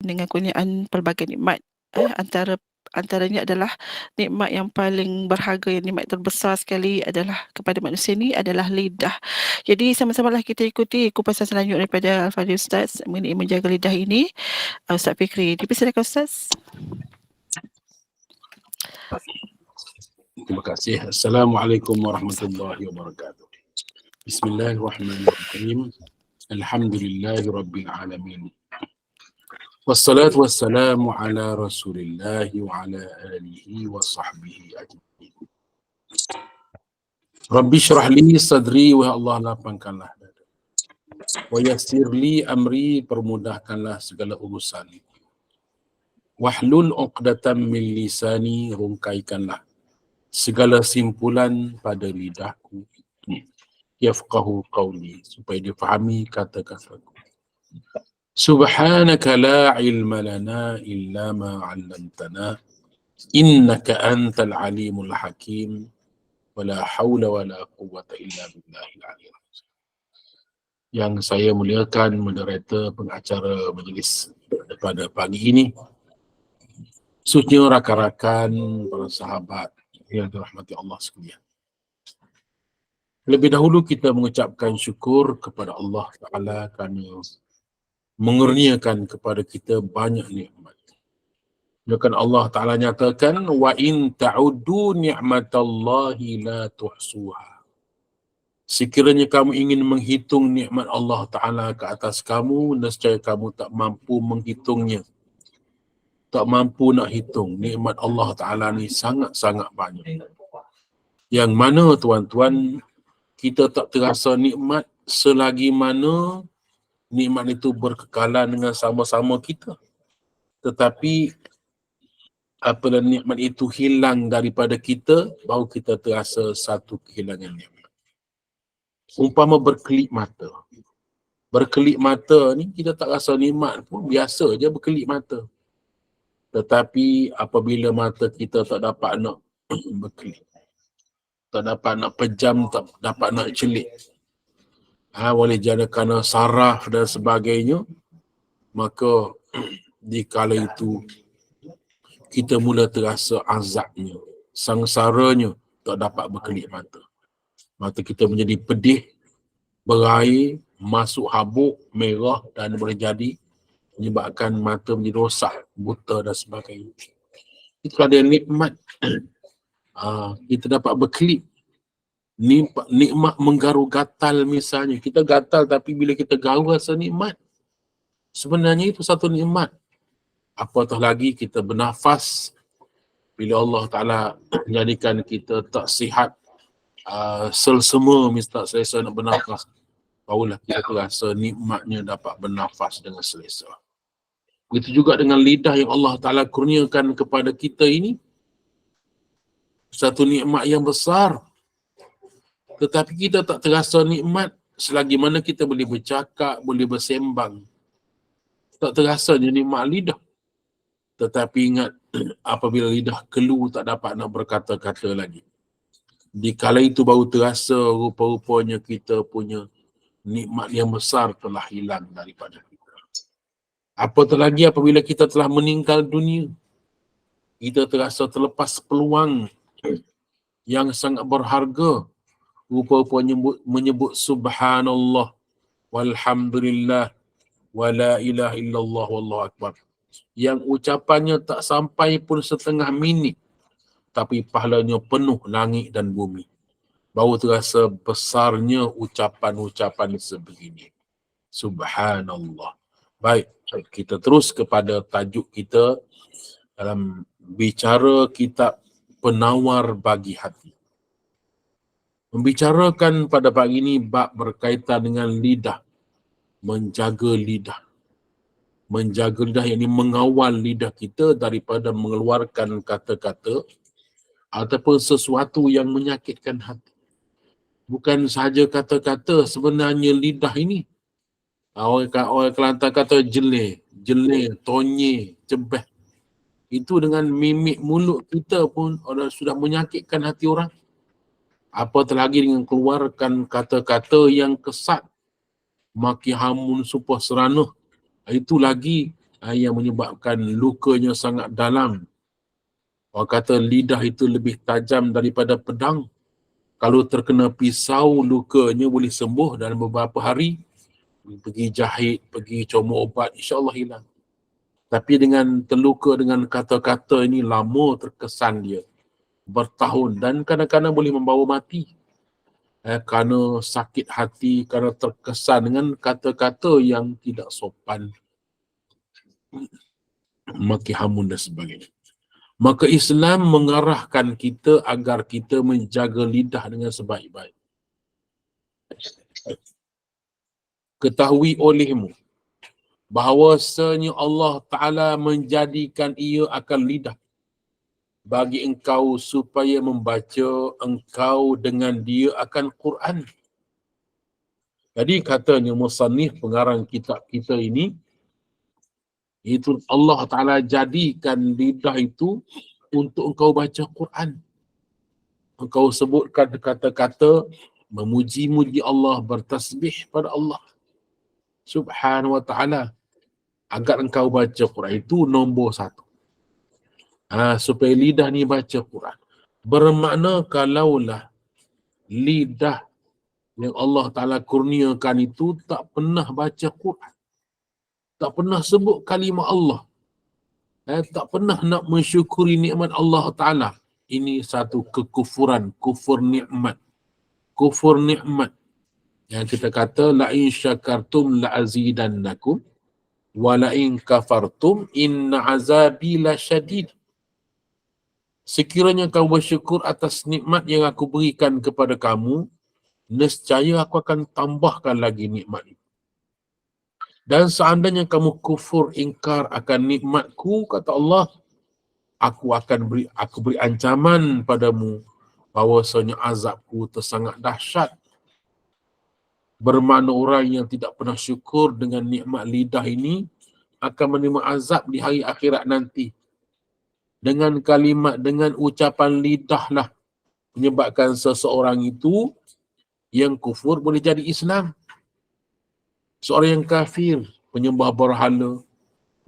dengan kurniaan pelbagai nikmat. Antaranya adalah nikmat yang paling berharga, yang nikmat terbesar sekali adalah kepada manusia ni adalah lidah. Jadi sama-samalah kita ikuti kupasan selanjutnya daripada Al-Fadhil Ustaz mengenai menjaga lidah ini. Ustaz Fikri, dipersilakan Ustaz. Terima kasih. Assalamualaikum warahmatullahi wabarakatuh. Bismillahirrahmanirrahim. Alhamdulillahirabbil alamin. Wassalatu wassalamu ala Rasulillah wa ala alihi wa sahbihi ajma'in. Rabbi syrah li sadri, wa Allah lapangkanlah dada. Wa yassir li amri, permudahkanlah segala urusan. Wahlul 'uqdatam min lisani, rungkaikanlah segala simpulan pada lidahku. Yafqahu qawli, supaya dia fahami kata-kataku. Subhanaka la ilma lana illa ma 'allamtana innaka antal alimul hakim wa la hawla wa la quwwata illa billahil aliyyil azim. Yang saya muliakan moderator, pengacara majlis pada pagi ini, khususnya rakan-rakan, para sahabat yang dirahmati Allah sekalian. Lebih dahulu kita mengucapkan syukur kepada Allah Ta'ala kerana mengurniakan kepada kita banyak nikmat. Bahkan Allah Ta'ala nyatakan, wa in ta'uddu ni'matallahi la tuhsuha. Sekiranya kamu ingin menghitung nikmat Allah Ta'ala ke atas kamu, nescaya kamu tak mampu menghitungnya. Tak mampu nak hitung. Nikmat Allah Ta'ala ni sangat-sangat banyak. Yang mana tuan-tuan, kita tak terasa nikmat selagi mana nikmat itu berkekalan dengan sama-sama kita. Tetapi apabila nikmat itu hilang daripada kita, baru kita terasa satu kehilangan nikmat. Umpama berkelip mata. Berkelip mata ni kita tak rasa nikmat pun, biasa je berkelip mata. Tetapi apabila mata kita tak dapat nak berkelip, tak dapat nak pejam, tak dapat nak celik, boleh jadi kerana saraf dan sebagainya, maka di kala itu kita mula terasa azabnya, sangsaranya, tak dapat berkelip mata. Mata kita menjadi pedih, berair, masuk habuk, merah dan boleh jadi menyebabkan mata menjadi rosak, buta dan sebagainya. Itu ada nikmat. Kita dapat berkelip. Nikmat menggaru gatal misalnya. Kita gatal tapi bila kita garu rasa nikmat. Sebenarnya itu satu nikmat. Apatah lagi kita bernafas. Bila Allah Ta'ala jadikan kita tak sihat, sel semua tak selesa nak bernafas, barulah kita terasa nikmatnya dapat bernafas dengan selesa. Begitu juga dengan lidah yang Allah Ta'ala kurniakan kepada kita ini. Satu nikmat yang besar. Tetapi kita tak terasa nikmat selagi mana kita boleh bercakap, boleh bersembang. Tak terasa je nikmat lidah. Tetapi ingat, apabila lidah kelu tak dapat nak berkata-kata lagi. Di kala itu baru terasa rupa-rupanya kita punya nikmat yang besar telah hilang daripada kita. Apatah lagi apabila kita telah meninggal dunia, kita terasa terlepas peluang yang sangat berharga. Rupa-rupanya menyebut subhanallah, walhamdulillah, wala ilaha illallah, wallahu akbar. Yang ucapannya tak sampai pun setengah minit, tapi pahalanya penuh langit dan bumi. Baru terasa besarnya ucapan-ucapan sebegini. Subhanallah. Baik, kita terus kepada tajuk kita dalam bicara kitab Penawar Bagi Hati. Membicarakan pada pagi ini bab berkaitan dengan lidah. Menjaga lidah. Menjaga lidah, yakni mengawal lidah kita daripada mengeluarkan kata-kata ataupun sesuatu yang menyakitkan hati. Bukan sahaja kata-kata, sebenarnya lidah ini, orang Kelantan kata jeleh, tonye, cebeh. Itu dengan mimik mulut kita pun sudah menyakitkan hati orang. Apatah lagi dengan keluarkan kata-kata yang kesat, maki hamun supah seranah. Itu lagi yang menyebabkan lukanya sangat dalam. Orang kata lidah itu lebih tajam daripada pedang. Kalau terkena pisau, lukanya boleh sembuh dalam beberapa hari. Pergi jahit, pergi comot ubat, insya-Allah hilang. Tapi dengan terluka dengan kata-kata ini, lama terkesan dia. Bertahun dan kadang-kadang boleh membawa mati. Kerana sakit hati, kerana terkesan dengan kata-kata yang tidak sopan, maki hamun dan sebagainya. Maka Islam mengarahkan kita agar kita menjaga lidah dengan sebaik-baik. Ketahui olehmu bahawasanya Allah Ta'ala menjadikan ia akan lidah bagi engkau supaya membaca engkau dengan dia akan Quran. Jadi katanya musannif pengarang kitab kita ini, itu Allah Ta'ala jadikan lidah itu untuk engkau baca Quran. Engkau sebutkan kata-kata memuji-muji Allah, bertasbih pada Allah Subhanahu wa Ta'ala agar engkau baca Quran. Itu nombor satu. Supaya lidah ni baca Quran. Bermakna kalaulah lidah yang Allah Ta'ala kurniakan itu tak pernah baca Quran, tak pernah sebut kalimah Allah, tak pernah nak mensyukuri nikmat Allah Ta'ala, ini satu kekufuran, kufur nikmat. Kufur nikmat. Yang kita kata, la'in syakartum la'azidannakum, wa la'in kafartum inna azabi lasyadid. Sekiranya kau bersyukur atas nikmat yang aku berikan kepada kamu, nescaya aku akan tambahkan lagi nikmat itu. Dan seandainya kamu kufur, ingkar akan nikmatku, kata Allah, aku beri ancaman padamu bahawasanya azabku tersangat dahsyat. Bermakna orang yang tidak pernah syukur dengan nikmat lidah ini akan menerima azab di hari akhirat nanti. Dengan kalimat, dengan ucapan lidahlah menyebabkan seseorang itu yang kufur boleh jadi Islam. Seorang yang kafir, penyembah berhala,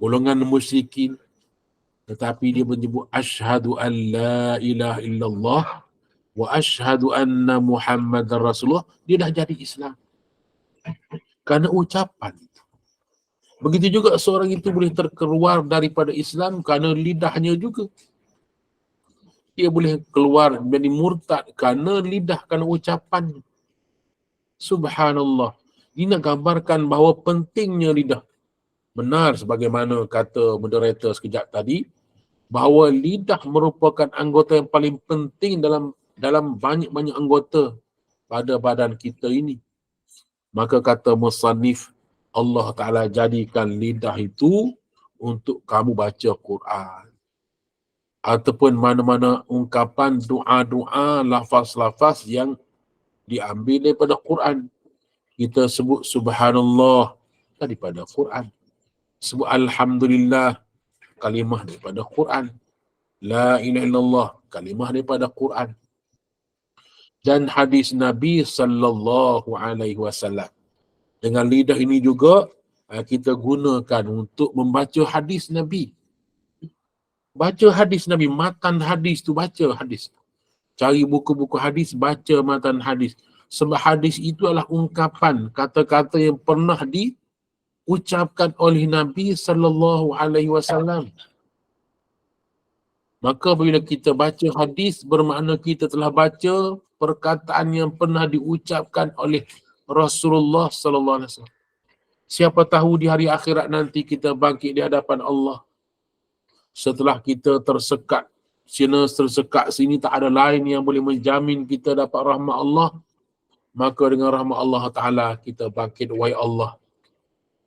golongan musyrikin, tetapi dia menyebut asyhadu an la ilaha illallah wa asyhadu anna Muhammadar Rasulullah, dia dah jadi Islam. Kerana ucapan itu. Begitu juga seorang itu boleh terkeluar daripada Islam kerana lidahnya juga. Dia boleh keluar menjadi murtad kerana lidah, kerana ucapan. Subhanallah. Ini nak gambarkan bahawa pentingnya lidah. Benar sebagaimana kata moderator sekejap tadi, bahawa lidah merupakan anggota yang paling penting dalam banyak-banyak anggota pada badan kita ini. Maka kata musannif, Allah Ta'ala jadikan lidah itu untuk kamu baca Quran. Ataupun mana-mana ungkapan doa-doa, lafaz-lafaz yang diambil daripada Quran. Kita sebut subhanallah daripada Quran. Sebut alhamdulillah, kalimah daripada Quran. La ilaha illallah, kalimah daripada Quran. Dan hadis Nabi sallallahu alaihi wasallam. Dengan lidah ini juga kita gunakan untuk membaca hadis Nabi. Baca hadis Nabi, matan hadis tu baca hadis. Cari buku-buku hadis, baca matan hadis. Sebab hadis itu adalah ungkapan, kata-kata yang pernah diucapkan oleh Nabi sallallahu alaihi wasallam. Maka bila kita baca hadis, bermakna kita telah baca perkataan yang pernah diucapkan oleh Rasulullah sallallahu alaihi wasallam. Siapa tahu di hari akhirat nanti kita bangkit di hadapan Allah. Setelah kita tersekat sini, tak ada lain yang boleh menjamin kita dapat rahmat Allah. Maka dengan rahmat Allah Ta'ala kita bangkit, wahai Allah,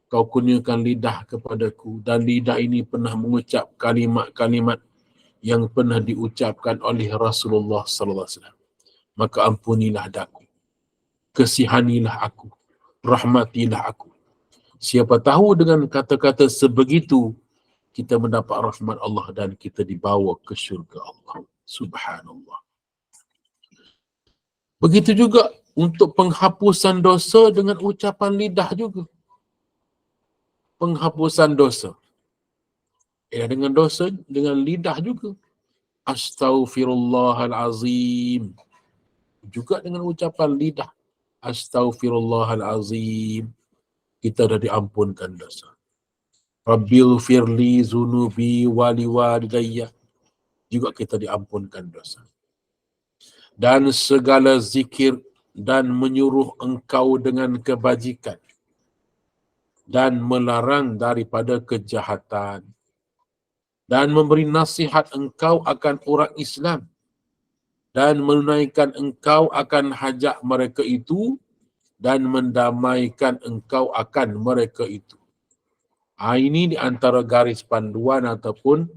kau kurniakan lidah kepadaku, dan lidah ini pernah mengucap kalimat-kalimat yang pernah diucapkan oleh Rasulullah sallallahu alaihi wasallam. Maka ampunilah daku, kesihanilah aku, rahmatilah aku. Siapa tahu dengan kata-kata sebegitu kita mendapat rahmat Allah dan kita dibawa ke syurga Allah. Subhanallah. Begitu juga untuk penghapusan dosa dengan ucapan lidah juga. Penghapusan dosa. dengan dosa, dengan lidah juga. Astaghfirullahalazim. Juga dengan ucapan lidah. Astaghfirullahalazim. Kita dah diampunkan dosa. Rabbil firli zunubi wali walidayya. Juga kita diampunkan dosa. Dan segala zikir dan menyuruh engkau dengan kebajikan dan melarang daripada kejahatan dan memberi nasihat engkau akan orang Islam dan menunaikan engkau akan hajat mereka itu dan mendamaikan engkau akan mereka itu. Ini di antara garis panduan ataupun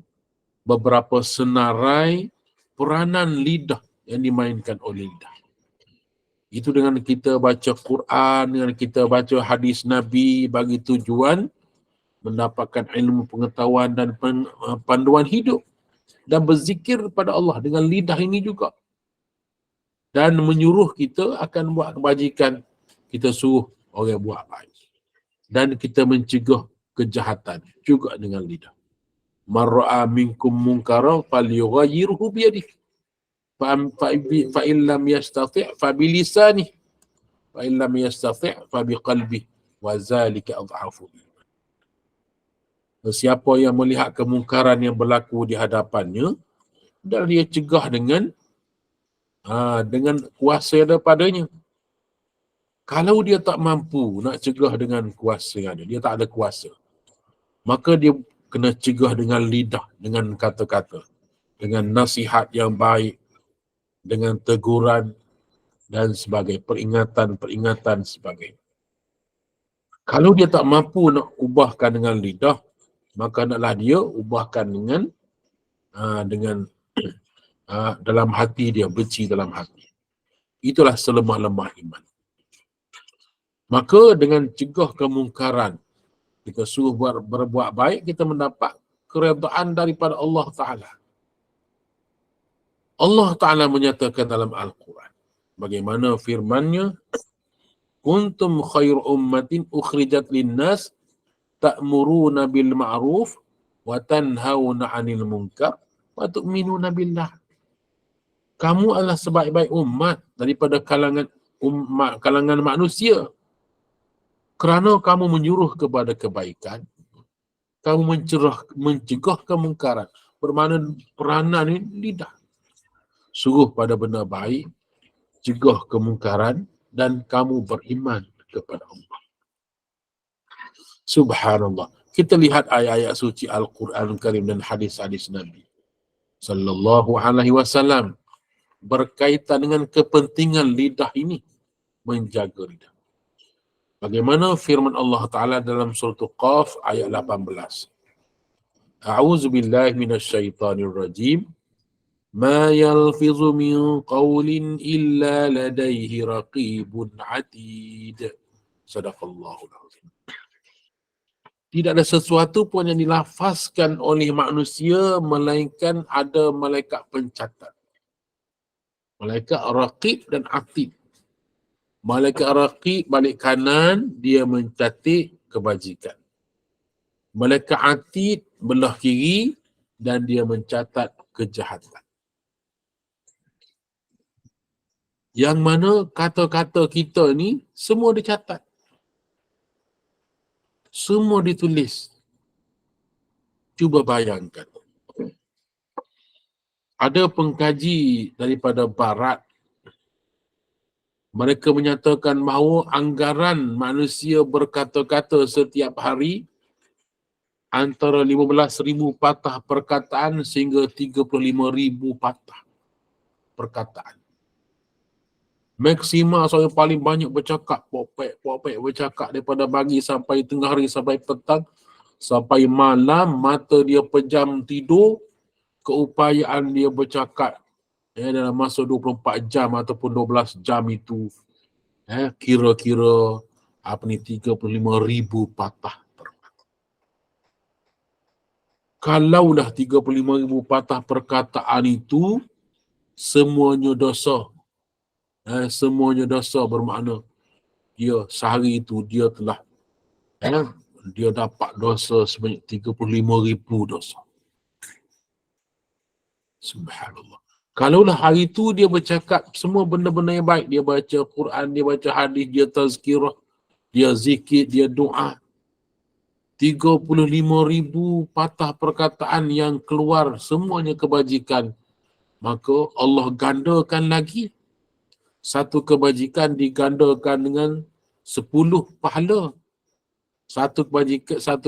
beberapa senarai peranan lidah yang dimainkan oleh lidah. Itu dengan kita baca Quran, dengan kita baca hadis Nabi bagi tujuan mendapatkan ilmu pengetahuan dan panduan hidup dan berzikir pada Allah dengan lidah ini juga. Dan menyuruh kita akan buat kebajikan, kita suruh orang buat baik. Dan kita mencegah kejahatan juga dengan lidah. Man ra'a minkum munkaran falyughayyirhu biyadihi. Fa in lam yastati' fa bilisanihi. Fa in lam yastati' fa biqalbihi. Wa zalika adhafu. Siapa yang melihat kemungkaran yang berlaku di hadapannya dan dia cegah dengan kuasa daripadanya. Kalau dia tak mampu nak cegah dengan kuasa yang ada, dia tak ada kuasa, maka dia kena cegah dengan lidah, dengan kata-kata, dengan nasihat yang baik, dengan teguran dan sebagai peringatan sebagainya. Kalau dia tak mampu nak ubahkan dengan lidah, maka naklah dia ubahkan dengan dalam hati dia, benci dalam hati. Itulah selemah-lemah iman. Maka dengan cegah kemungkaran, kita suruh berbuat baik, kita mendapat keredaan daripada Allah Ta'ala. Allah Ta'ala menyatakan dalam Al-Quran, bagaimana firman-Nya, kuntum khairu ummatin ukhrijat linnas ta'muruna bil ma'ruf wa tanhauna 'anil munkar wa tu'minuna billah. Kamu adalah sebaik-baik umat daripada kalangan manusia. Kerana kamu menyuruh kepada kebaikan, kamu mencegah kemungkaran. Bermakna peranan ini lidah. Suruh pada benda baik, cegah kemungkaran, dan kamu beriman kepada Allah. Subhanallah. Kita lihat ayat-ayat suci Al-Quran Karim dan hadis-hadis Nabi sallallahu alaihi wasallam berkaitan dengan kepentingan lidah ini, menjaga lidah. Bagaimana firman Allah Ta'ala dalam surah Qaf ayat 18. A'udzu billahi minasyaitonir rajim. Ma yalfizu min qawlin illa ladaihi raqibun atid. Sadaqallahul azim. Tidak ada sesuatu pun yang dilafazkan oleh manusia melainkan ada malaikat pencatat. Malaikat raqib dan atid. Malaikat raqib balik kanan, dia mencatat kebajikan. Malaikat atid belah kiri dan dia mencatat kejahatan. Yang mana kata-kata kita ni semua dicatat. Semua ditulis. Cuba bayangkan. Ada pengkaji daripada barat, mereka menyatakan bahawa anggaran manusia berkata-kata setiap hari antara 15,000 patah perkataan sehingga 35,000 patah perkataan. Maksima saya paling banyak bercakap, popek bercakap daripada pagi sampai tengah hari, sampai petang, sampai malam, mata dia pejam tidur, keupayaan dia bercakap dalam masa 24 jam ataupun 12 jam itu kira-kira 35,000 patah perkataan. Kalaulah 35,000 patah perkataan itu semuanya dosa, semuanya dosa, bermakna dia sehari itu dia telah dia dapat dosa sebanyak 35,000 dosa. Subhanallah. Kalaulah hari tu dia bercakap semua benda-benda yang baik, dia baca Quran, dia baca hadis, dia tazkirah, dia zikir, dia doa, 35,000 patah perkataan yang keluar semuanya kebajikan, maka Allah gandakan lagi. Satu kebajikan digandakan dengan 10 pahala. Satu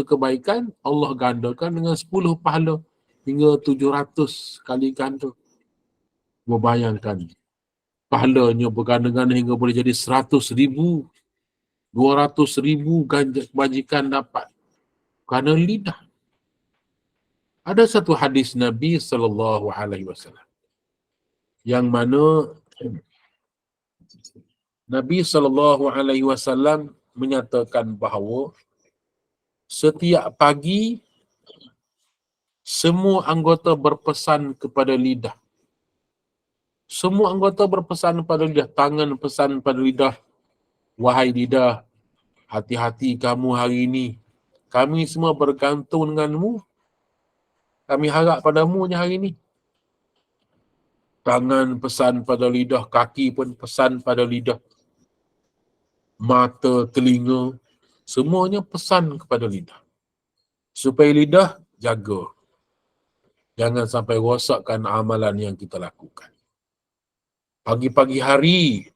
kebaikan Allah gandakan dengan 10 pahala hingga 700 kali ganda. Berbayangkan pahalanya berganda-ganda hingga boleh jadi 100,000, 200,000 kebajikan dapat kerana lidah. Ada satu hadis Nabi SAW yang mana Nabi SAW menyatakan bahawa setiap pagi semua anggota berpesan kepada lidah. Semua anggota berpesan kepada lidah. Tangan pesan pada lidah, wahai lidah, hati-hati kamu hari ini. Kami semua bergantung denganmu. Kami harap padamu hari ini. Tangan pesan pada lidah, kaki pun pesan pada lidah. Mata, telinga, semuanya pesan kepada lidah. Supaya lidah jaga. Jangan sampai rosakkan amalan yang kita lakukan. Pagi-pagi hari,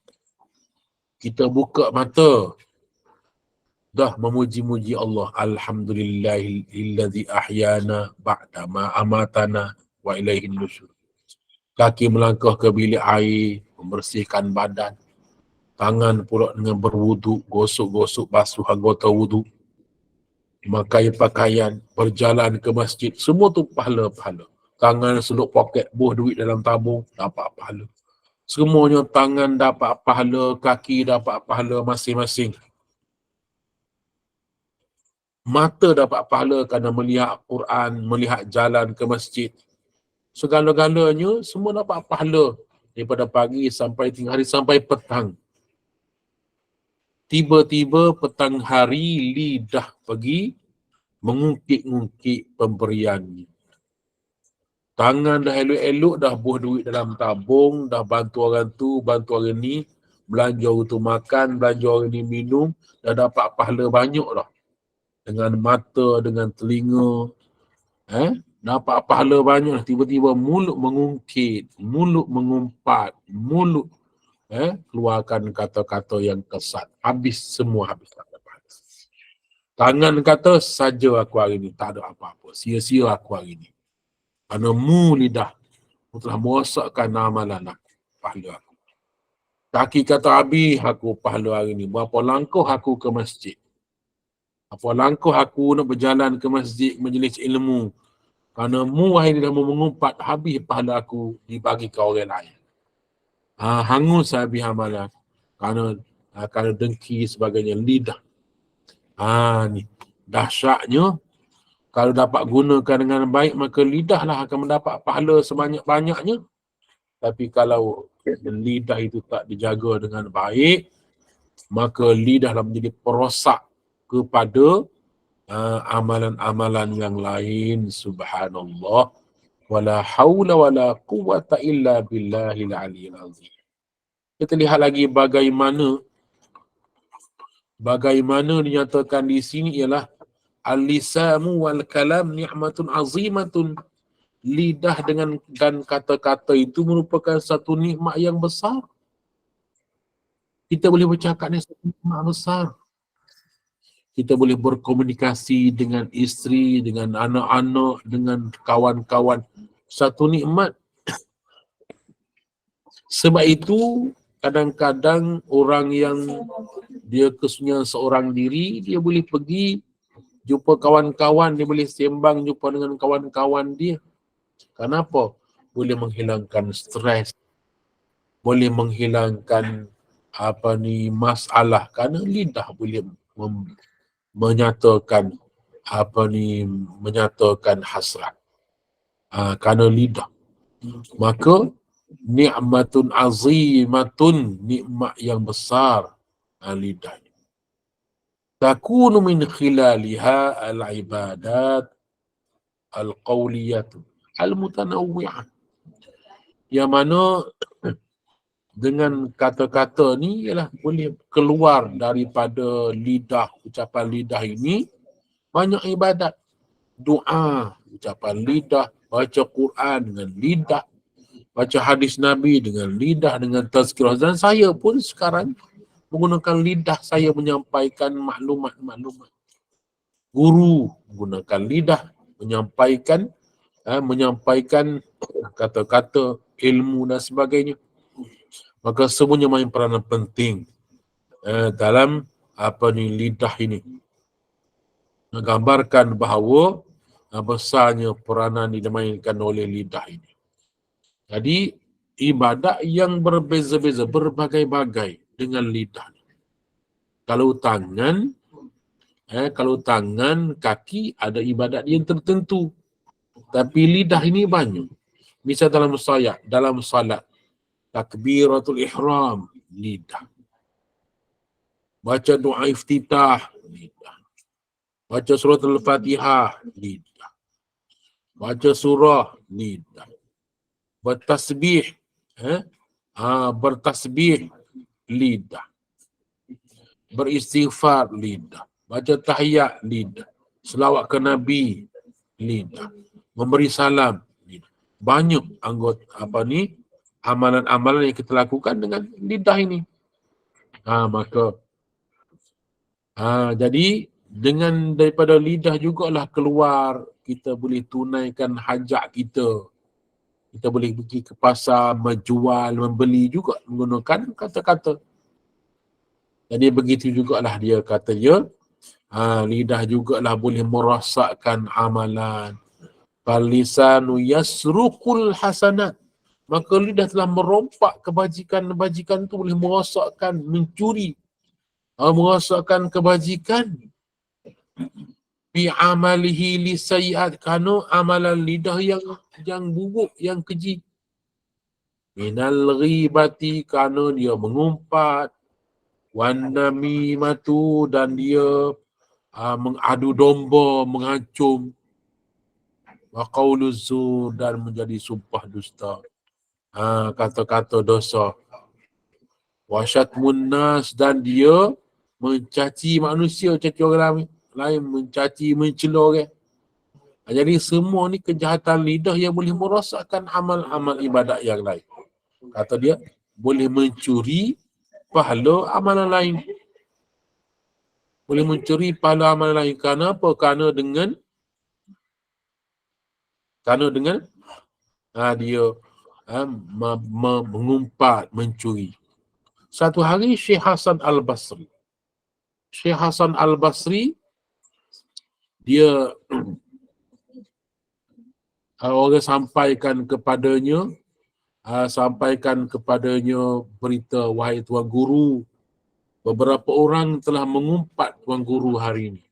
kita buka mata, dah memuji-muji Allah. Alhamdulillahillazi ahyana ba'da ma amatana wa ilaihin nusyur. Kaki melangkah ke bilik air, membersihkan badan. Tangan pula dengan berwuduk, gosok-gosok basuh anggota wuduk. Memakai pakaian, berjalan ke masjid, semua tu pahala-pahala. Tangan seluk poket, buh duit dalam tabung, dapat pahala. Semuanya tangan dapat pahala, kaki dapat pahala masing-masing. Mata dapat pahala kerana melihat Quran, melihat jalan ke masjid. Segala-galanya semua dapat pahala daripada pagi sampai tengah hari sampai petang. Tiba-tiba petang hari lidah pergi mengungkit-ungkit pemberiannya. Tangan dah elok-elok, dah buh duit dalam tabung, dah bantu orang tu, bantu orang ni, belanja orang tu makan, belanja orang ni minum, dah dapat pahala banyak dah. Dengan mata, dengan telinga, dapat pahala banyak. Tiba-tiba mulut mengungkit, mulut mengumpat, mulut keluarkan kata-kata yang kesat. Habis semua, habis pahala. Tangan kata, saja aku hari ni, tak ada apa-apa. Sia-sia aku hari ni. Kerana mu lidah telah merosakkan amalan aku, pahala aku. Kaki kata, habis aku pahala hari ni. Berapa langkah aku ke masjid. Apa langkah aku nak berjalan ke masjid majlis ilmu. Kerana mu wahai dah mengumpat, habis pahala aku dibagi ke orang lain. Hangus habis amalan. Kerana dengki sebagainya, lidah. Ni dahsyatnya. Kalau dapat gunakan dengan baik, maka lidahlah akan mendapat pahala sebanyak-banyaknya. Tapi kalau lidah itu tak dijaga dengan baik, maka lidahlah menjadi perosak kepada amalan-amalan yang lain. Subhanallah. Wala hawla wala quwwata illa billahil aliyyil azim. Kita lihat lagi bagaimana dinyatakan di sini ialah al-lisamu wal kalam ni'matun azimatun. Lidah dan kata-kata itu merupakan satu nikmat yang besar. Kita boleh bercakap ni satu nikmat besar. Kita boleh berkomunikasi dengan isteri, dengan anak-anak, dengan kawan-kawan. Satu nikmat. Sebab itu, kadang-kadang orang yang dia kesunyian seorang diri, dia boleh pergi jumpa kawan-kawan, dia boleh sembang jumpa dengan kawan-kawan dia. Kenapa? Boleh menghilangkan stres, boleh menghilangkan masalah, kerana lidah boleh menyatakan hasrat. Kerana lidah. Maka ni'matun azimatun, nikmat yang besar lidah. Takunu min khilaliha al-ibadat al-qawliyatu al-mutanawwi'ah. yang mana dengan kata-kata ni ialah boleh keluar daripada lidah, ucapan lidah ini banyak ibadat. Doa, ucapan lidah, baca Quran dengan lidah, baca hadis Nabi dengan lidah, dengan tazkirah. Dan saya pun sekarang menggunakan lidah saya menyampaikan maklumat-maklumat. Guru menggunakan lidah menyampaikan kata-kata, ilmu dan sebagainya. Maka semuanya main peranan penting dalam lidah ini. Menggambarkan bahawa besarnya peranan dimainkan oleh lidah ini. Jadi ibadat yang berbeza-beza, berbagai-bagai dengan lidah. Kalau tangan, kaki ada ibadat yang tertentu. Tapi lidah ini banyak. Misal dalam salat, takbiratul ihram, lidah. Baca doa iftitah, lidah. Baca surah Al-Fatihah, lidah. Baca surah, lidah. Bertasbih, lidah. Beristighfar, lidah. Baca tahiyat, lidah. Selawat ke Nabi, lidah. Memberi salam, lidah. Banyak anggota amalan-amalan yang kita lakukan dengan lidah ini. Jadi dengan daripada lidah jugalah keluar kita boleh tunaikan hajat kita. Kita boleh pergi ke pasar, menjual, membeli juga menggunakan kata-kata. Jadi begitu jugalah dia katanya, lidah jugalah boleh merosakkan amalan. Falisanu yasruqul hasanat. Maka lidah telah merompak kebajikan-kebajikan itu, boleh merosakkan, mencuri, merosakkan kebajikan. Bi amalihi li sayyi'at, kerana amalan lidah yang buruk, yang keji. Minal ghibati, kerana dia mengumpat. Wan namimatu, dan dia mengadu domba, mengacung. Wa qauluz zur, dan menjadi sumpah dusta. Kata-kata dosa. Wa syatmun nas, dan dia mencaci manusia, caci orang lain, mencaci, mencela orang. Jadi semua ni kejahatan lidah yang boleh merosakkan amal-amal ibadat yang lain. Kata dia, boleh mencuri pahala amalan lain. Boleh mencuri pahala amalan lain. Kerana apa? Kerana dengan dia mengumpat, mencuri. Satu hari Syekh Hasan Al-Basri dia orang sampaikan kepadanya berita, wahai Tuan Guru, beberapa orang telah mengumpat Tuan Guru hari ini.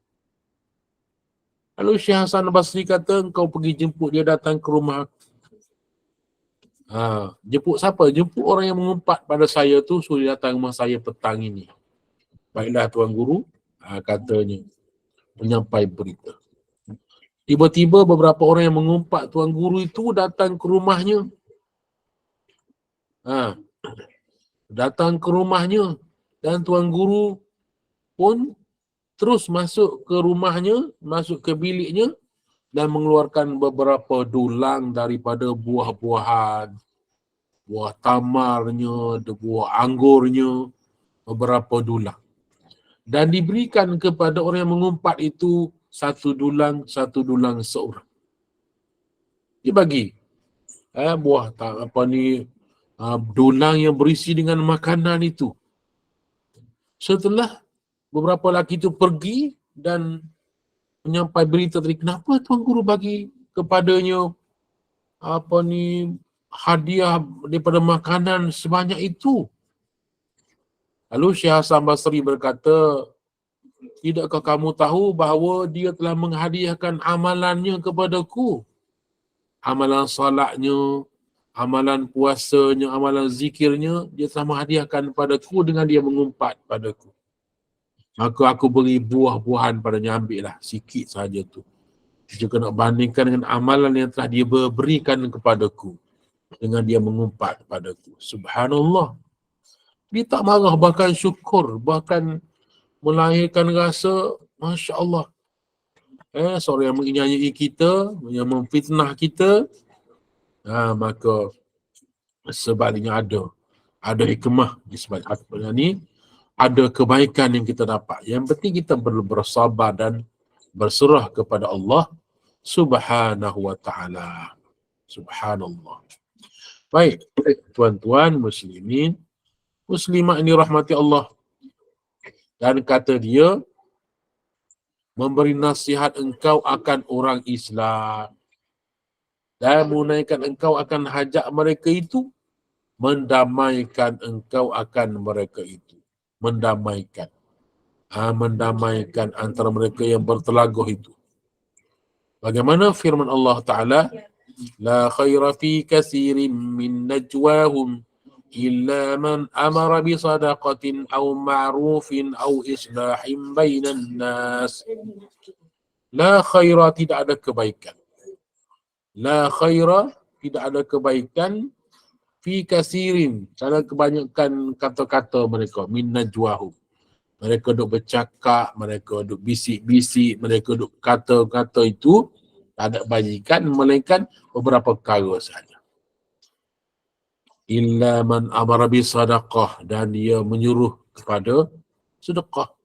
Lalu Syekh Hasan Al-Basri kata, engkau pergi jemput dia datang ke rumah. Jemput siapa? Jemput orang yang mengumpat pada saya tu, suruh datang rumah saya petang ini. Baiklah Tuan Guru, katanya, menyampai berita. Tiba-tiba beberapa orang yang mengumpat Tuan Guru itu datang ke rumahnya. Datang ke rumahnya, dan Tuan Guru pun terus masuk ke rumahnya, masuk ke biliknya, dan mengeluarkan beberapa dulang daripada buah-buahan, buah tamarnya, buah anggurnya, beberapa dulang. Dan diberikan kepada orang yang mengumpat itu satu dulang seorang. Dia bagi dulang yang berisi dengan makanan itu. Setelah beberapa lelaki itu pergi dan menyampai berita tadi, kenapa Tuan Guru bagi kepadanya hadiah daripada makanan sebanyak itu? Lalu Syekh Hasan Basri berkata, tidakkah kamu tahu bahawa dia telah menghadiahkan amalannya kepadaku? Amalan salatnya, amalan puasanya, amalan zikirnya, dia telah menghadiahkan padaku dengan dia mengumpat padaku. Maka aku beri buah-buahan padanya, ambil lah sikit saja tu. Jika nak bandingkan dengan amalan yang telah dia berikan kepadaku. dengan dia mengumpat padaku. Subhanallah. Dia tak marah, bahkan syukur, bahkan melahirkan rasa Masya Allah. Seorang yang menginyai kita, yang memfitnah kita, maka sebaliknya ada hikmah di sebalik apa ni, ada kebaikan yang kita dapat. Yang penting kita bersabar dan berserah kepada Allah Subhanahu wa ta'ala. Subhanallah. Baik, tuan-tuan muslimin, muslimat ini rahmati Allah. Dan kata dia, memberi nasihat engkau akan orang Islam dan menunaikan engkau akan hajat mereka itu, mendamaikan engkau akan mereka itu. Mendamaikan. Mendamaikan antara mereka yang bertelaguh itu. Bagaimana firman Allah Ta'ala? La khaira fi kathirin min najwahum illa man amara bi sadaqatin aw ma'rufin aw islahin bainan nas. La khaira, tidak ada kebaikan. La khaira, tidak ada kebaikan fi kasirin, dalam kebanyakan kata-kata mereka, min najwahum. Mereka duk bercakap, mereka duk bisik-bisik, mereka duk kata-kata itu, tak ada kebaikan, melainkan beberapa perkara sahaja. Illa man amara bi sadaqah, dan dia menyuruh kepada sedekah.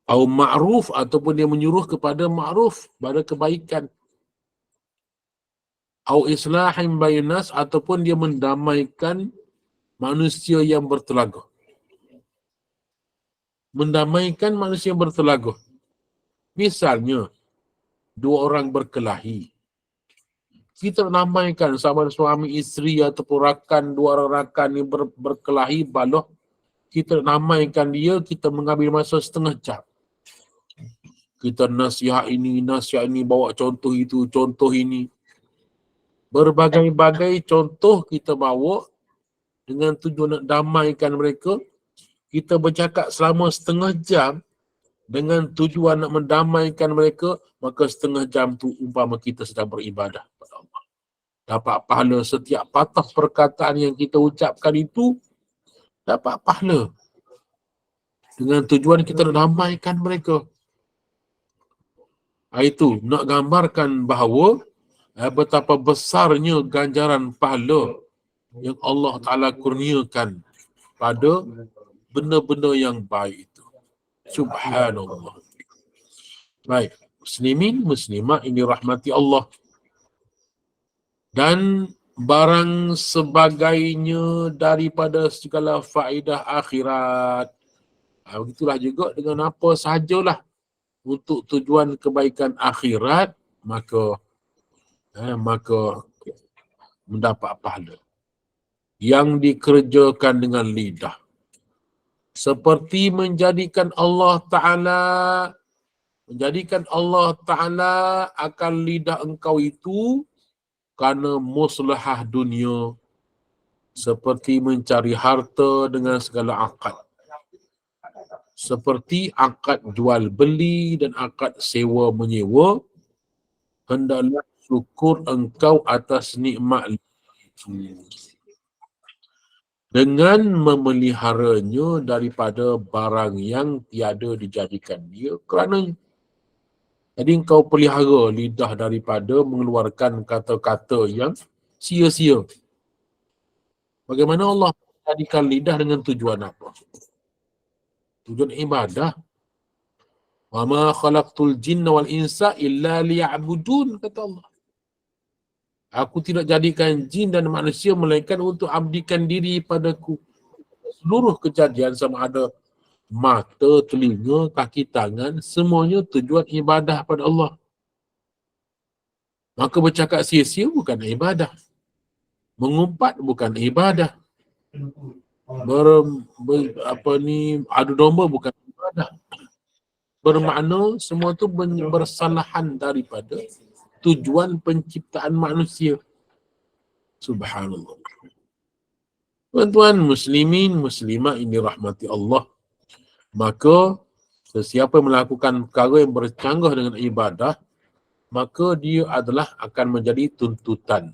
Au ma'ruf, ataupun dia menyuruh kepada ma'ruf, pada kebaikan. Au islahin bainas, ataupun dia mendamaikan manusia yang bertelaguh. Mendamaikan manusia yang bertelaguh. Misalnya, dua orang berkelahi. Kita damaikan sama suami isteri ataupun rakan, dua orang rakan yang berkelahi baloh. Kita damaikan dia, kita mengambil masa setengah jam. Kita nasihat ini, bawa contoh itu, contoh ini. Berbagai-bagai contoh kita bawa dengan tujuan nak damaikan mereka. Kita bercakap selama setengah jam dengan tujuan nak mendamaikan mereka, maka setengah jam tu umpama kita sedang beribadah kepada Allah. Dapat pahala setiap patah perkataan yang kita ucapkan itu, dapat pahala. Dengan tujuan kita nak damaikan mereka. Itu nak gambarkan bahawa betapa besarnya ganjaran pahala yang Allah Ta'ala kurniakan pada benda-benda yang baik itu. Subhanallah. Baik, muslimin, muslimat ini rahmati Allah. Dan barang sebagainya daripada segala faedah akhirat. Begitulah juga dengan apa sahajalah untuk tujuan kebaikan akhirat, maka mendapat pahala yang dikerjakan dengan lidah. Seperti menjadikan Allah Ta'ala akan lidah engkau itu kerana maslahah dunia, seperti mencari harta dengan segala akad. Seperti akad jual beli dan akad sewa menyewa, hendaklah syukur engkau atas nikmat dengan memeliharanya daripada barang yang tiada dijadikan dia kerananya. Jadi engkau pelihara lidah daripada mengeluarkan kata-kata yang sia-sia. Bagaimana Allah jadikan lidah dengan tujuan apa? Tujuan ibadah. Wa ma khalaqtul jinna wal insa illa liya'budun, kata Allah. Aku tidak jadikan jin dan manusia melainkan untuk abdikan diri padaku. Seluruh kejadian sama ada mata, telinga, kaki, tangan, semuanya tujuan ibadah pada Allah. Maka bercakap sia-sia bukan ibadah. Mengumpat bukan ibadah. Adu domba bukan ibadah. Bermakna semua tu bersalahan daripada tujuan penciptaan manusia. Subhanallah. Tuan-tuan muslimin, muslimat ini rahmati Allah. Maka sesiapa melakukan perkara yang bercanggah dengan ibadah, maka dia adalah akan menjadi tuntutan.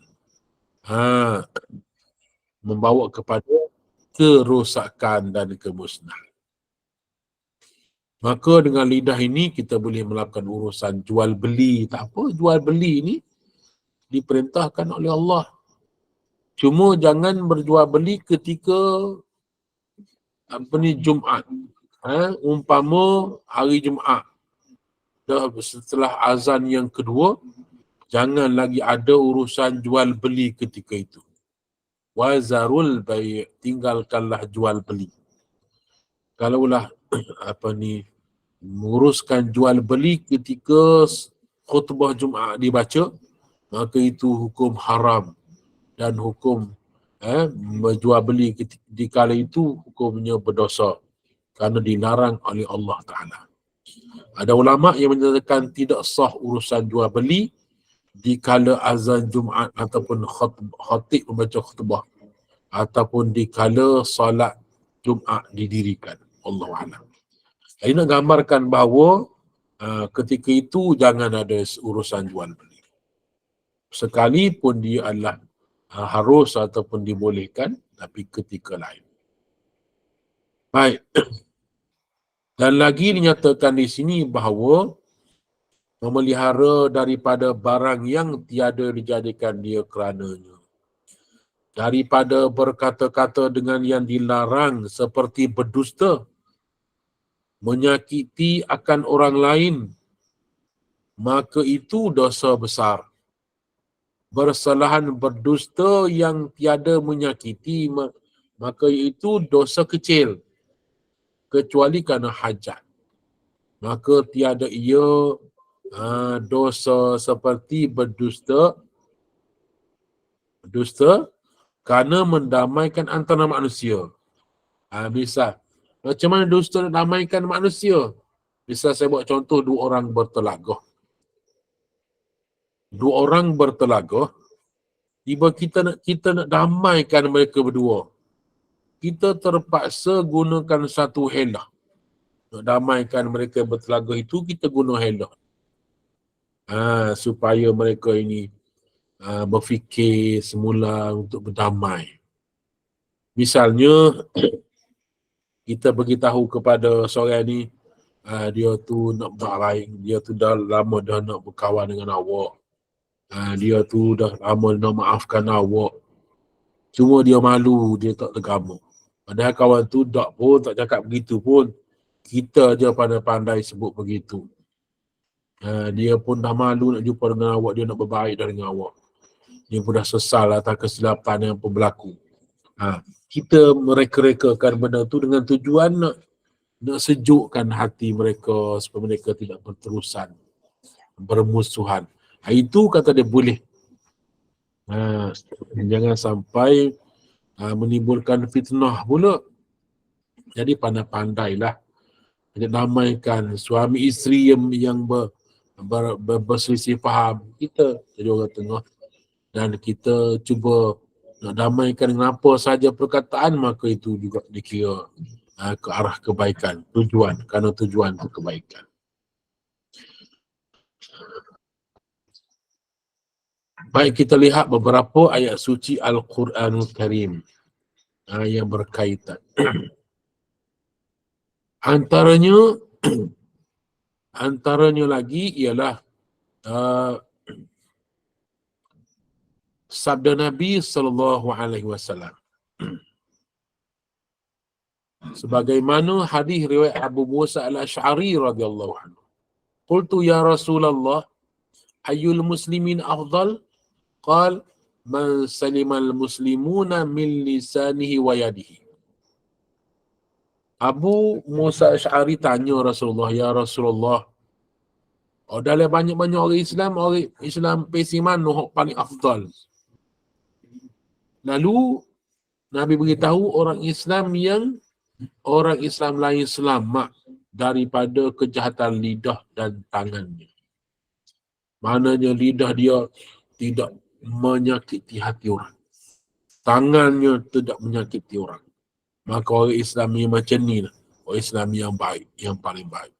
Membawa kepada kerosakan dan kemusnahan. Maka dengan lidah ini kita boleh melakukan urusan jual beli. Tak apa, jual beli ni diperintahkan oleh Allah. Cuma jangan berjual beli ketika Jumaat. Umpama hari Jumaat, dah setelah azan yang kedua, jangan lagi ada urusan jual beli ketika itu. Wazarul bai', tinggalkanlah jual beli. Kalaulah menguruskan jual beli ketika khutbah Jumaat dibaca, maka itu hukum haram, dan hukum berjual beli di kala itu hukumnya berdosa kerana dilarang oleh Allah Ta'ala. Ada ulama yang menyatakan tidak sah urusan jual beli di kala azan Jumaat ataupun khatib membaca khutbah ataupun di kala solat Jumaat didirikan. Allahu a'lam. Ini nak gambarkan bahawa ketika itu jangan ada urusan jual beli. Sekalipun dia adalah harus ataupun dibolehkan, tapi ketika lain. Baik. Dan lagi dinyatakan di sini bahawa memelihara daripada barang yang tiada dijadikan dia kerananya. Daripada berkata-kata dengan yang dilarang seperti berdusta, menyakiti akan orang lain, maka itu dosa besar. Bersalahan berdusta yang tiada menyakiti, maka itu dosa kecil, kecuali kerana hajat. Maka tiada ia dosa seperti berdusta kerana mendamaikan antara manusia. Bisa. Macam mana dusta nak damaikan manusia? Bisa saya buat contoh, dua orang bertelagah. Tiba kita nak damaikan mereka berdua. Kita terpaksa gunakan satu helah. Nak damaikan mereka bertelagah itu, kita guna helah. Supaya mereka ini berfikir semula untuk berdamai. Misalnya, kita beritahu kepada seorang ni, dia tu nak berlain, dia tu dah lama dah nak berkawan dengan awak. Dia tu dah lama nak maafkan awak. Cuma dia malu, dia tak tergamu. Padahal kawan tu tak cakap begitu pun. Kita je pandai-pandai sebut begitu. Dia pun dah malu nak jumpa dengan awak, dia nak berbaik dengan awak. Dia pun dah sesal atas kesilapan yang berlaku. Kita mereka-rekakan benda tu dengan tujuan nak sejukkan hati mereka supaya mereka tidak berterusan, bermusuhan. Itu kata dia boleh. Jangan sampai menimbulkan fitnah pula. Jadi pandai-pandailah damaikan suami isteri yang berselisih faham. Kita jadi orang tengah dan kita cuba nak damaikan dengan apa saja perkataan, maka itu juga dikira ke arah kebaikan, kerana tujuan itu kebaikan. Baik, kita lihat beberapa ayat suci Al-Quranul Karim yang berkaitan. Antaranya lagi ialah sabda Nabi SAW. Sebagaimana hadis riwayat Abu Musa Al-Asy'ari radhiyallahu anhu. Qultu ya Rasulullah, ayyul muslimin afdal? Qal man salimal muslimuna min lisanihi wa yadihi. Abu Musa Asy'ari tanya Rasulullah, ya Rasulullah, dalam banyak-banyak orang Islam pesi mana yang paling afdal? Lalu Nabi beritahu orang Islam lain selamat daripada kejahatan lidah dan tangannya. Maknanya lidah dia tidak menyakiti hati orang, tangannya tidak menyakiti orang. Maka orang Islam yang macam ni lah, orang Islam yang baik, yang paling baik.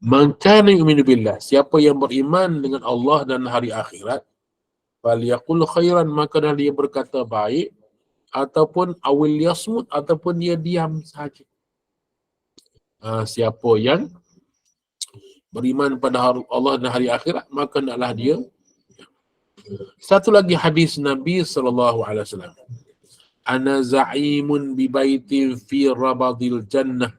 Man kana yu'minu billah, siapa yang beriman dengan Allah dan hari akhirat, falyaqul khairan, maka dia berkata baik, ataupun awil yasmut, ataupun dia diam saja. Siapa yang beriman pada Allah dan hari akhirat, maka hendaklah dia. Satu lagi hadis Nabi SAW. Ana za'imun bi baitin fi rabadil jannah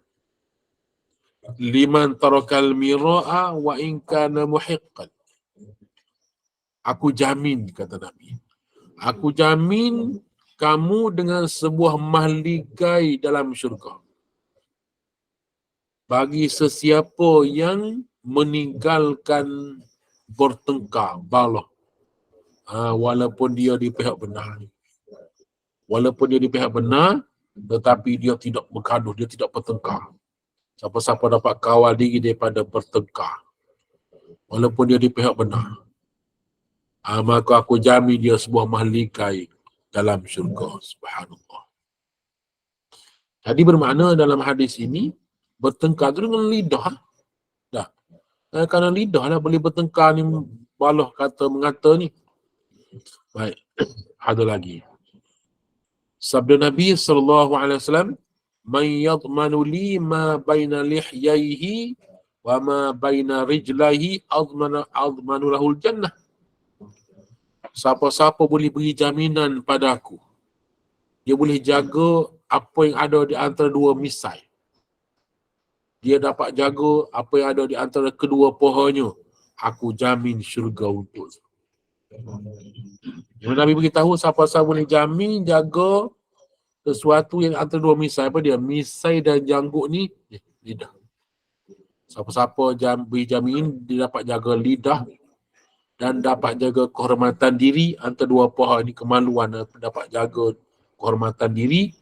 liman tarakal mira'a wa in kana muhiqqan. Aku jamin, kata Nabi, aku jamin kamu dengan sebuah mahligai dalam syurga bagi sesiapa yang meninggalkan bertengkar, balah, walaupun dia di pihak benar. Walaupun dia di pihak benar, tetapi dia tidak bergaduh, dia tidak bertengkar. Siapa-siapa dapat kawal diri daripada bertengkar, walaupun dia di pihak benar, maka aku jamin dia sebuah mahligai dalam syurga. Subhanallah. Jadi bermakna dalam hadis ini, bertengkar itu dengan lidah. Dah. Kerana lidah lah boleh bertengkar ni, balah kata mengata ni. Baik, ada lagi. Sabda Nabi SAW, man yadmanu li ma baina lihyaihi wa ma baina rijlaihi admanu lahul jannah. Siapa-siapa boleh beri jaminan pada aku, dia boleh jaga apa yang ada di antara dua misai, dia dapat jaga apa yang ada di antara kedua pohonnya, aku jamin syurga untuk. Yang Nabi beritahu, siapa-siapa boleh jamin jaga sesuatu yang antara dua misai. Apa dia? Misai dan janggut ni, lidah. Siapa-siapa beri jamin, dia dapat jaga lidah dan dapat jaga kehormatan diri antara dua pohon ni, kemaluan, dapat jaga kehormatan diri.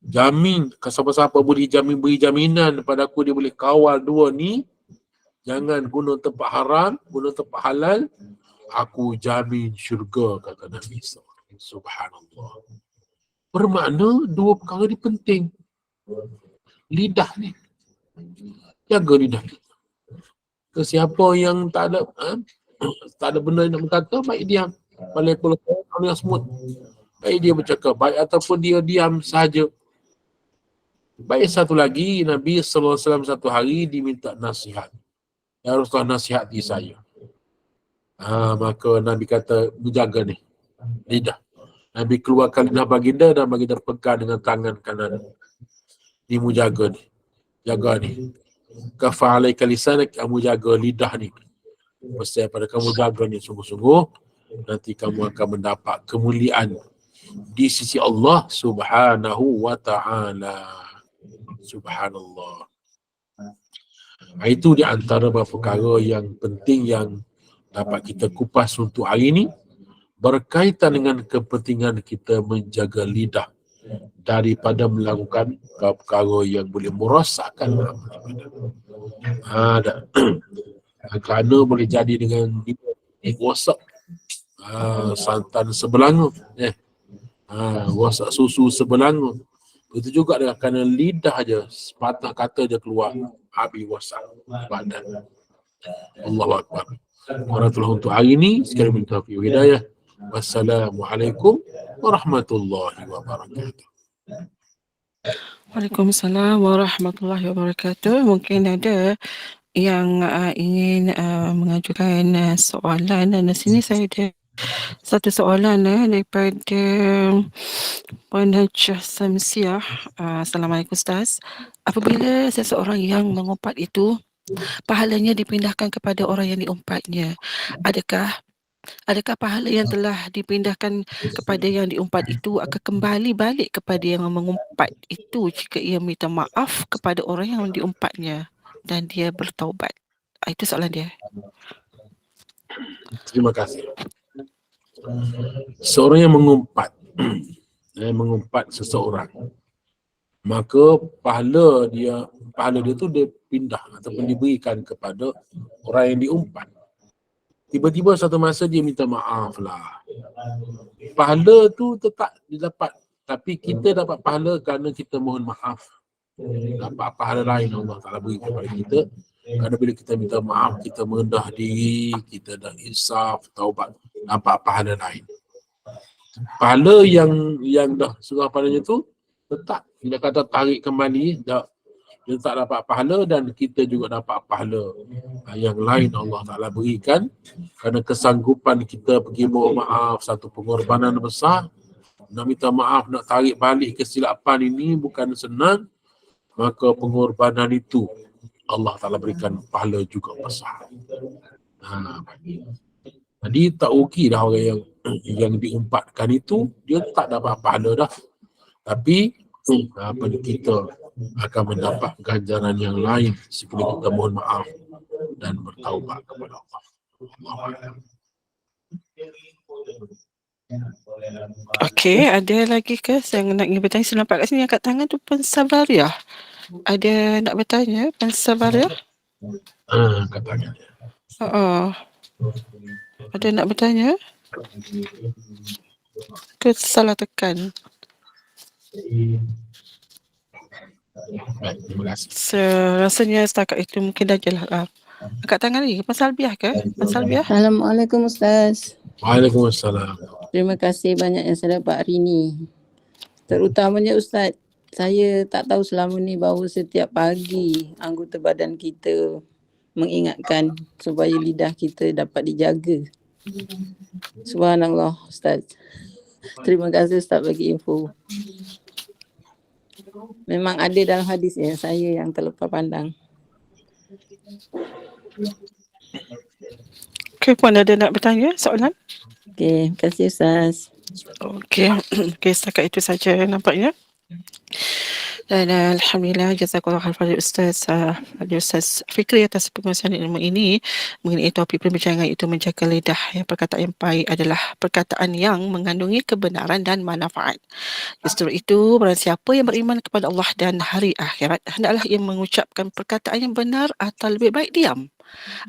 Jamin, siapa-siapa beri jaminan kepada aku, dia boleh kawal dua ni, jangan guna tempat haram, guna tempat halal, aku jamin syurga, kata Nabi SAW. Subhanallah. Bermakna dua perkara ni penting. Lidah ni, jaga lidah kita. Siapa yang tak ada benda nak berkata, baik diam. Balik kalau yang semut, baik dia bercakap, baik ataupun dia diam saja. Baik, satu lagi, Nabi SAW satu hari diminta nasihat. Ya Rasulullah, nasihati saya. Maka Nabi kata, berjaga ni, lidah. Nabi keluarkan lidah baginda dan baginda pegang dengan tangan kanan. Ni mu jaga ni. Jaga ni. Kafa alaika lisanak, kamu jaga lidah ni. Mesti pada kamu jaga ni sungguh-sungguh, nanti kamu akan mendapat kemuliaan di sisi Allah Subhanahu wa ta'ala. Subhanallah. Itu di antara beberapa perkara yang penting yang dapat kita kupas untuk hari ini, berkaitan dengan kepentingan kita menjaga lidah daripada melakukan perkara yang boleh merosakkan amalan. Kerana boleh jadi dengan rosak santan sebelanga, rosak susu sebelanga. Itu juga dengan kerana lidah aja, sepatah kata je keluar, habis rosak badan. Allahu Akbar. Warahmatullahi untuk hari ini. Sekali lagi taufiq hidayah. Wassalamualaikum warahmatullahi wabarakatuh. Waalaikumsalam warahmatullahi wabarakatuh. Mungkin ada yang ingin mengajukan soalan, dan di sini saya ada satu soalan daripada Puan Hajah Samsiah. Assalamualaikum Ustaz. Apabila seseorang yang mengumpat itu, pahalanya dipindahkan kepada orang yang diumpatnya, adakah pahala yang telah dipindahkan kepada yang diumpat itu akan kembali balik kepada yang mengumpat itu jika ia minta maaf kepada orang yang diumpatnya dan dia bertaubat? Itu soalan dia. Terima kasih. Seorang yang mengumpat mengumpat seseorang, maka pahala dia tu dia pindah ataupun diberikan kepada orang yang diumpat. Tiba-tiba satu masa dia minta maaf lah, pahala tu tetap didapat, tapi kita dapat pahala kerana kita mohon maaf. Dapat pahala lain Allah Ta'ala beri kepada kita Kerana bila kita minta maaf, kita merendah diri, kita dah insaf, taubat, dapat pahala lain. Pahala yang dah surah padanya tu tetap, dia kata tarik kembali, dia tak dapat pahala, dan kita juga dapat pahala yang lain Allah Ta'ala berikan kerana kesanggupan kita pergi mohon maaf, satu pengorbanan besar. Nak minta maaf, nak tarik balik kesilapan ini bukan senang, maka pengorbanan itu Allah Ta'ala berikan pahala juga besar. Jadi tak okey dah orang yang diumpatkan itu, dia tak dapat pahala dah. Tapi kita akan mendapat ganjaran yang lain sekali kita mohon maaf dan bertaubat kepada Allah. Okey, ada lagi ke yang nak bertanya? Saya nampak kat sini angkat tangan tu Pensavaria. Ada nak bertanya Pensavaria? Katanya. Ada nak bertanya? Ke salah tekan? Baik, terima kasih. Rasanya setakat itu mungkin dah jelas. Angkat tangan lagi. Pensalbiah ke? Pensalbiah? Assalamualaikum Ustaz. Waalaikumsalam. Terima kasih banyak yang saya dapat hari ini. Terutamanya Ustaz, saya tak tahu selama ni bahawa setiap pagi anggota badan kita mengingatkan supaya lidah kita dapat dijaga. Subhanallah Ustaz. Terima kasih Ustaz bagi info. Memang ada dalam hadis ya, saya yang terlepas pandang. Okey, puan ada nak bertanya soalan? Okey, terima kasih Ustaz. Okey, setakat itu saja nampaknya. Dan alhamdulillah, jazakallah khair pada Ustaz Fikri atas penguasaan ilmu ini mengenai topik perbincangan itu menjaga lidah. Perkataan yang baik adalah perkataan yang mengandungi kebenaran dan manfaat. Justru itu, barang siapa yang beriman kepada Allah dan hari akhirat, hendaklah ia mengucapkan perkataan yang benar atau lebih baik diam.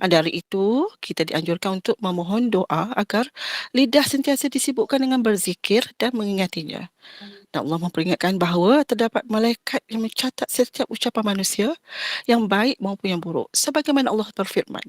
Dari itu, kita dianjurkan untuk memohon doa agar lidah sentiasa disibukkan dengan berzikir dan mengingatinya. Dan Allah memperingatkan bahawa terdapat malaikat yang mencatat setiap ucapan manusia yang baik maupun yang buruk. Sebagaimana Allah berfirman,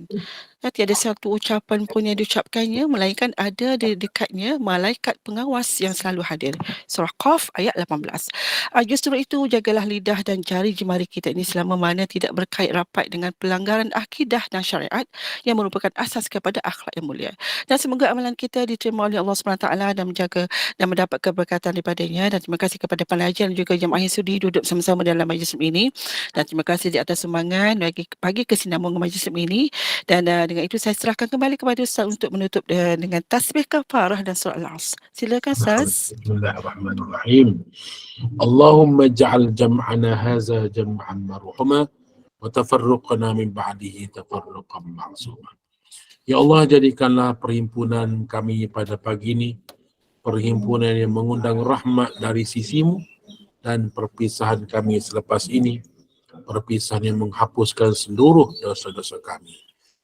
tiada satu ucapan pun yang diucapkannya melainkan ada di dekatnya malaikat pengawas yang selalu hadir. Surah Qaf ayat 18. Justru itu, jagalah lidah dan jari jemari kita ini selama mana tidak berkait rapat dengan pelanggaran akidah dan syariat yang merupakan asas kepada akhlak yang mulia. Dan semoga amalan kita diterima oleh Allah SWT dan menjaga dan mendapat keberkatan daripadanya. Dan terima kasih kepada pengajar dan juga jemaah yang sudi duduk sama-sama dalam majlis ini. Dan terima kasih di atas sumbangan bagi kesinambungan majlis ini. Dan dengan itu saya serahkan kembali kepada Ustaz untuk menutup dengan tasbih kafarah dan surah Al-Asr. Silakan Ustaz. Bismillahirrahmanirrahim. Allahumma ja'al jam'ana haza jam'an marhuma wa tafarruqana min ba'dihi tafarruqan ma'suma. Ya Allah, jadikanlah perhimpunan kami pada pagi ini perhimpunan yang mengundang rahmat dari sisimu, dan perpisahan kami selepas ini perpisahan yang menghapuskan seluruh dosa-dosa kami.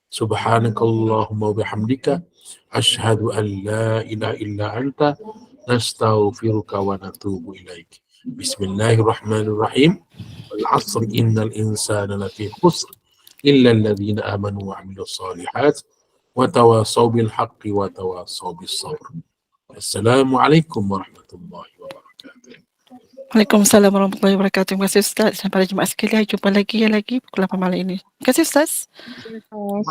Subhanakallahumma wa bihamdika asyhadu an la ilaha illa anta nastaghfiruka wa natubu ilaik. Bismillahirrahmanirrahim. Wal 'asri innal insana lafi khusr illa alladhina amanu wa 'amilus shalihat wa tawasaw bil haqqi wa tawasaw bis sabr. Assalamualaikum warahmatullahi wabarakatuh. Waalaikumsalam warahmatullahi wabarakatuh. Terima kasih Ustaz. Dan para jemaah sekalian, jumpa lagi pukul 8 malam ini. Terima kasih Ustaz. Terima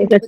kasih.